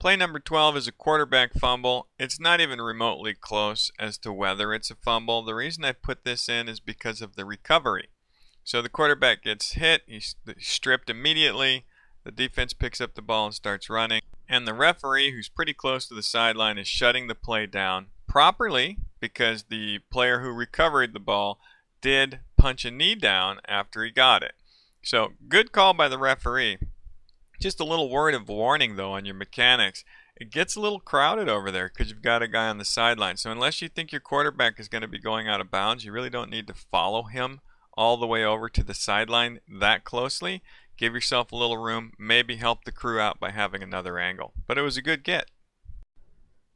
Play number 12 is a quarterback fumble. It's not even remotely close as to whether it's a fumble. The reason I put this in is because of the recovery. So the quarterback gets hit, he's stripped immediately, the defense picks up the ball and starts running, and the referee, who's pretty close to the sideline, is shutting the play down properly because the player who recovered the ball did punch a knee down after he got it. So good call by the referee. Just a little word of warning though on your mechanics. It gets a little crowded over there because you've got a guy on the sideline. So unless you think your quarterback is going to be going out of bounds, you really don't need to follow him all the way over to the sideline that closely. Give yourself a little room, maybe help the crew out by having another angle. But it was a good get.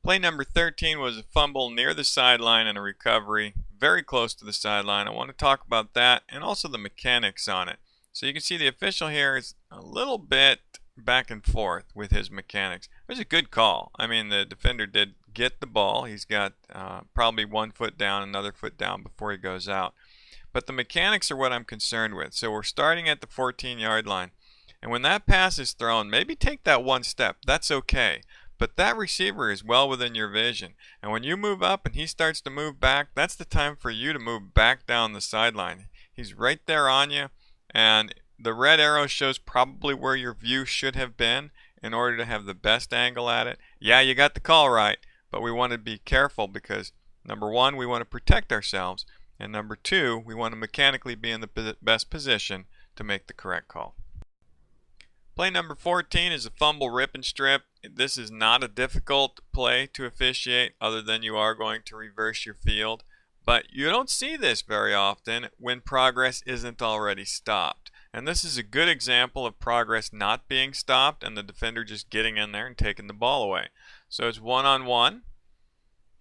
Play number 13 was a fumble near the sideline and a recovery, very close to the sideline. I want to talk about that and also the mechanics on it. So you can see the official here is a little bit back and forth with his mechanics. It was a good call. I mean, the defender did get the ball. He's got probably 1 foot down, another foot down before he goes out. But the mechanics are what I'm concerned with. So we're starting at the 14-yard line. And when that pass is thrown, maybe take that one step. That's okay. But that receiver is well within your vision. And when you move up and he starts to move back, that's the time for you to move back down the sideline. He's right there on you. And the red arrow shows probably where your view should have been in order to have the best angle at it. Yeah, you got the call right. But we want to be careful because, number one, we want to protect ourselves. And number two, we want to mechanically be in the best position to make the correct call. Play number 14 is a fumble rip and strip. This is not a difficult play to officiate other than you are going to reverse your field. But you don't see this very often when progress isn't already stopped. And this is a good example of progress not being stopped and the defender just getting in there and taking the ball away. So it's one-on-one.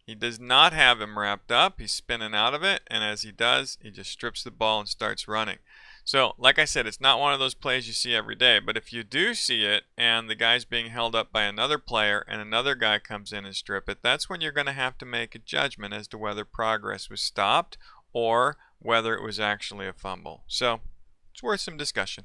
He does not have him wrapped up. He's spinning out of it, and as he does, he just strips the ball and starts running. So, like I said, it's not one of those plays you see every day, but if you do see it and the guy's being held up by another player and another guy comes in and strip it, that's when you're going to have to make a judgment as to whether progress was stopped or whether it was actually a fumble. So, it's worth some discussion.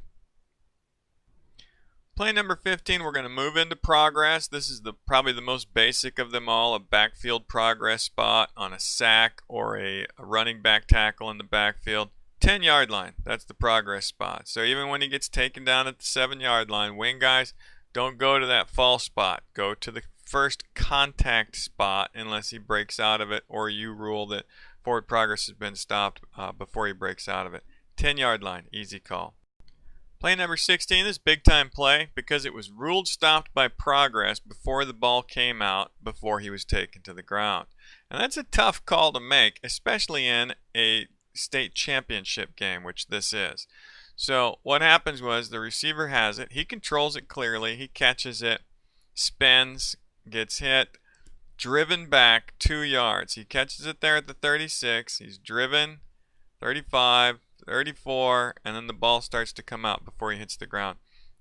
Play number 15, we're going to move into progress. This is probably the most basic of them all, a backfield progress spot on a sack or a running back tackle in the backfield. 10-yard line, that's the progress spot. So even when he gets taken down at the 7-yard line, wing guys, don't go to that fall spot. Go to the first contact spot unless he breaks out of it or you rule that forward progress has been stopped before he breaks out of it. 10-yard line, easy call. Play number 16 is big time play because it was ruled stopped by progress before the ball came out before he was taken to the ground. And that's a tough call to make, especially in a state championship game, which this is. So what happens was the receiver has it, he controls it clearly, he catches it, spins, gets hit, driven back 2 yards. He catches it there at the 36, he's driven 35, 34, and then the ball starts to come out before he hits the ground.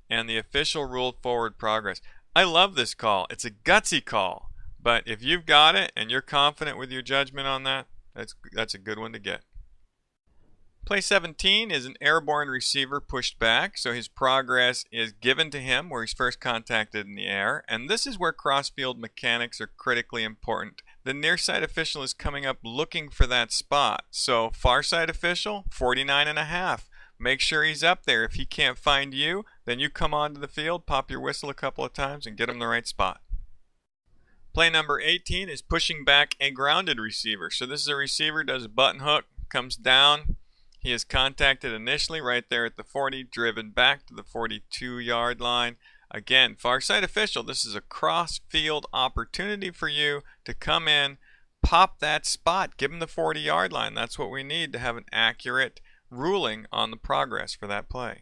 And the official ruled forward progress. I love this call. It's a gutsy call. But if you've got it and you're confident with your judgment on that, that's a good one to get. Play 17 is an airborne receiver pushed back, so his progress is given to him where he's first contacted in the air, and this is where cross-field mechanics are critically important. The near side official is coming up looking for that spot, so far side official, 49.5. Make sure he's up there. If he can't find you, then you come onto the field, pop your whistle a couple of times, and get him the right spot. Play number 18 is pushing back a grounded receiver. So this is a receiver, does a button hook, comes down. He is contacted initially right there at the 40, driven back to the 42-yard line. Again, far side official, this is a cross-field opportunity for you to come in, pop that spot, give him the 40-yard line. That's what we need to have an accurate ruling on the progress for that play.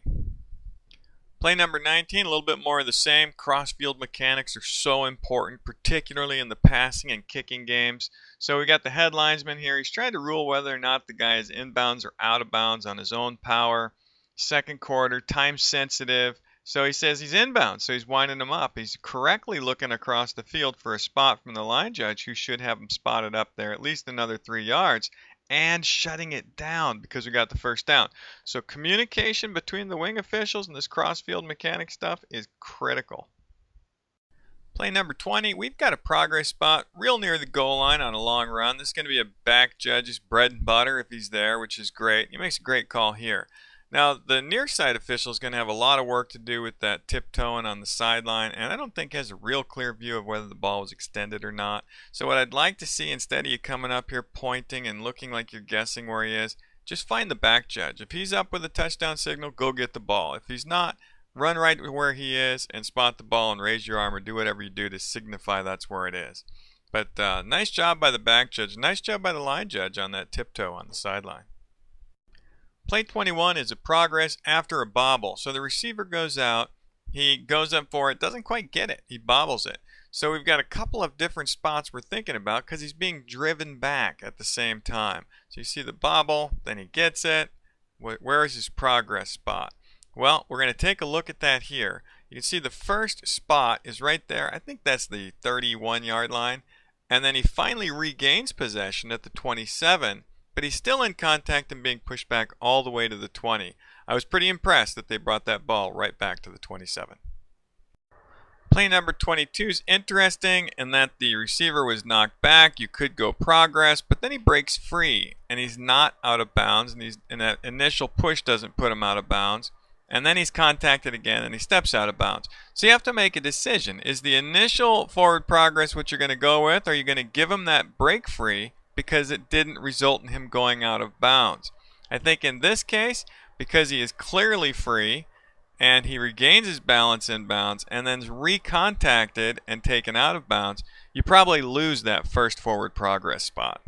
Play number 19, a little bit more of the same. Cross-field mechanics are so important, particularly in the passing and kicking games. So we got the head linesman here. He's trying to rule whether or not the guy is inbounds or out of bounds on his own power. Second quarter, time sensitive. So he says he's inbounds, so he's winding him up. He's correctly looking across the field for a spot from the line judge who should have him spotted up there at least another 3 yards. And shutting it down because we got the first down. So communication between the wing officials and this cross-field mechanic stuff is critical. Play number 20, we've got a progress spot real near the goal line on a long run. This is going to be a back judge's bread and butter if he's there, which is great. He makes a great call here. Now, the near side official is going to have a lot of work to do with that tiptoeing on the sideline, and I don't think has a real clear view of whether the ball was extended or not. So what I'd like to see, instead of you coming up here pointing and looking like you're guessing where he is, just find the back judge. If he's up with a touchdown signal, go get the ball. If he's not, run right where he is and spot the ball and raise your arm or do whatever you do to signify that's where it is. But nice job by the back judge. Nice job by the line judge on that tiptoe on the sideline. Play 21 is a progress after a bobble. So the receiver goes out. He goes up for it. Doesn't quite get it. He bobbles it. So we've got a couple of different spots we're thinking about because he's being driven back at the same time. So you see the bobble. Then he gets it. Where is his progress spot? Well, we're going to take a look at that here. You can see the first spot is right there. I think that's the 31-yard line. And then he finally regains possession at the 27, but he's still in contact and being pushed back all the way to the 20. I was pretty impressed that they brought that ball right back to the 27. Play number 22 is interesting in that the receiver was knocked back. You could go progress, but then he breaks free, and he's not out of bounds, and that initial push doesn't put him out of bounds. And then he's contacted again and he steps out of bounds. So you have to make a decision. Is the initial forward progress what you're going to go with? Or are you going to give him that break free because it didn't result in him going out of bounds? I think in this case, because he is clearly free and he regains his balance in bounds and then is recontacted and taken out of bounds, you probably lose that first forward progress spot.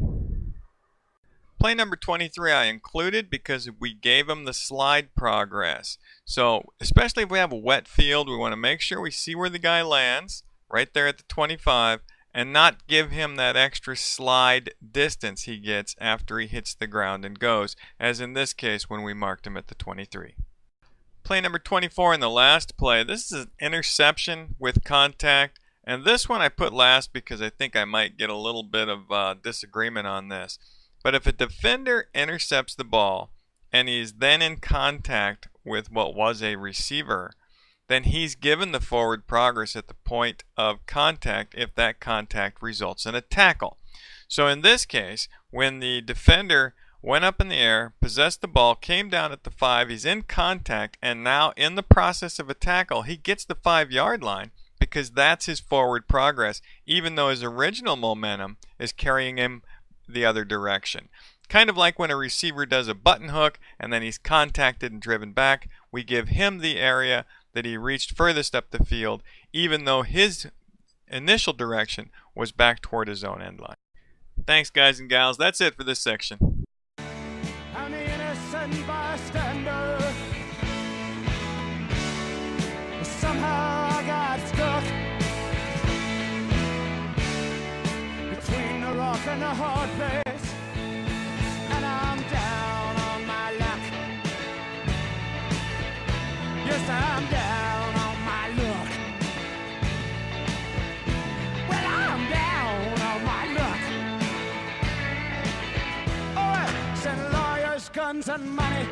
Play number 23 I included because we gave him the slide progress. So especially if we have a wet field, we want to make sure we see where the guy lands, right there at the 25, and not give him that extra slide distance he gets after he hits the ground and goes, as in this case when we marked him at the 23. Play number 24 in the last play. This is an interception with contact, and this one I put last because I think I might get a little bit of disagreement on this. But if a defender intercepts the ball and he's then in contact with what was a receiver, then he's given the forward progress at the point of contact if that contact results in a tackle. So in this case, when the defender went up in the air, possessed the ball, came down at the 5, he's in contact, and now in the process of a tackle, he gets the 5-yard line because that's his forward progress, even though his original momentum is carrying him the other direction. Kind of like when a receiver does a button hook and then he's contacted and driven back, we give him the area that he reached furthest up the field, even though his initial direction was back toward his own end line. Thanks, guys and gals. That's it for this section. I'm the innocent bystander. Somehow I got stuck between the rock and the hard place, and I'm down on my luck. Yes, I'm down on my luck. Well, I'm down on my luck. All right, send lawyers, guns, and money